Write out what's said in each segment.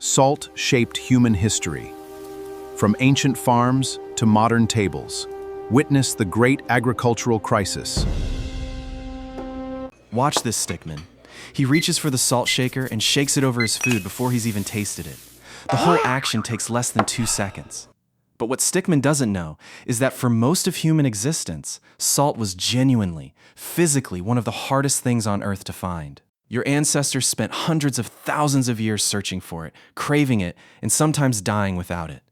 Salt shaped human history. From ancient farms to modern tables, witness the great agricultural crisis. Watch this Stickman. He reaches for the salt shaker and shakes it over his food before he's even tasted it. The whole action takes less than 2 seconds. But what Stickman doesn't know is that for most of human existence, salt was genuinely, physically one of the hardest things on Earth to find. Your ancestors spent hundreds of thousands of years searching for it, craving it, and sometimes dying without it.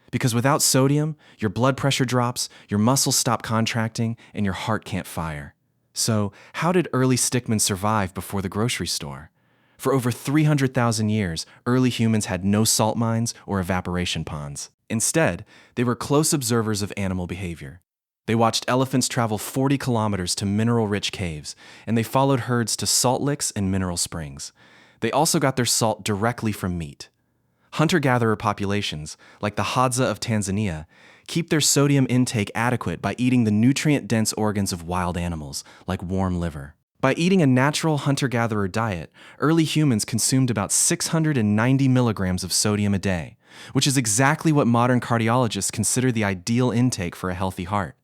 Because without sodium, your blood pressure drops, your muscles stop contracting, and your heart can't fire. So, how did early Stickmen survive before the grocery store? For over 300,000 years, early humans had no salt mines or evaporation ponds. Instead, they were close observers of animal behavior. They watched elephants travel 40 kilometers to mineral-rich caves, and they followed herds to salt licks and mineral springs. They also got their salt directly from meat. Hunter-gatherer populations, like the Hadza of Tanzania, keep their sodium intake adequate by eating the nutrient-dense organs of wild animals, like warm liver. By eating a natural hunter-gatherer diet, early humans consumed about 690 milligrams of sodium a day, which is exactly what modern cardiologists consider the ideal intake for a healthy heart.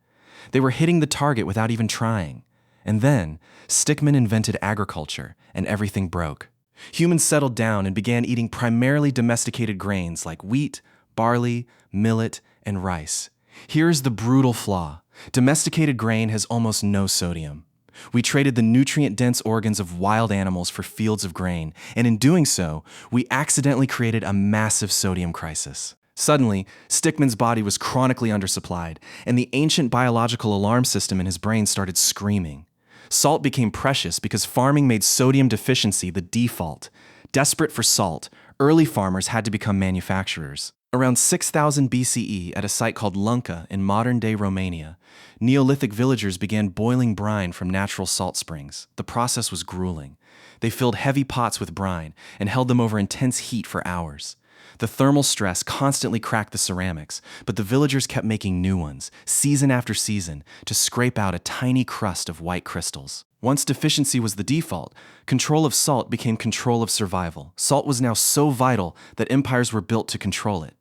They were hitting the target without even trying. And then, Stickman invented agriculture, and everything broke. Humans settled down and began eating primarily domesticated grains like wheat, barley, millet, and rice. Here's the brutal flaw. Domesticated grain has almost no sodium. We traded the nutrient-dense organs of wild animals for fields of grain, and in doing so, we accidentally created a massive sodium crisis. Suddenly, Stickman's body was chronically undersupplied, and the ancient biological alarm system in his brain started screaming. Salt became precious because farming made sodium deficiency the default. Desperate for salt, early farmers had to become manufacturers. Around 6000 BCE, at a site called Lunca in modern-day Romania, Neolithic villagers began boiling brine from natural salt springs. The process was grueling. They filled heavy pots with brine and held them over intense heat for hours. The thermal stress constantly cracked the ceramics, but the villagers kept making new ones, season after season, to scrape out a tiny crust of white crystals. Once deficiency was the default, control of salt became control of survival. Salt was now so vital that empires were built to control it.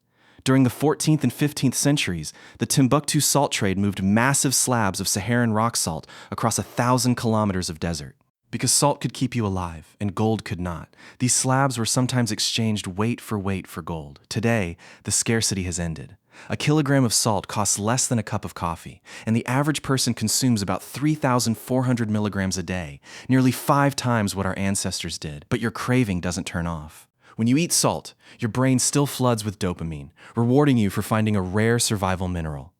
During the 14th and 15th centuries, the Timbuktu salt trade moved massive slabs of Saharan rock salt across 1,000 kilometers of desert. Because salt could keep you alive, and gold could not, these slabs were sometimes exchanged weight for gold. Today, the scarcity has ended. A kilogram of salt costs less than a cup of coffee, and the average person consumes about 3,400 milligrams a day, nearly 5 times what our ancestors did, but your craving doesn't turn off. When you eat salt, your brain still floods with dopamine, rewarding you for finding a rare survival mineral.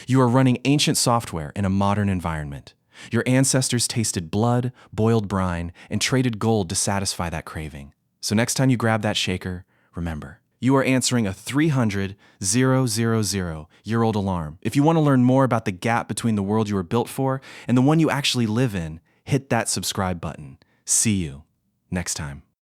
You are running ancient software in a modern environment. Your ancestors tasted blood, boiled brine, and traded gold to satisfy that craving. So next time you grab that shaker, remember, you are answering a 300,000-year-old alarm. If you want to learn more about the gap between the world you were built for and the one you actually live in, hit that subscribe button. See you next time.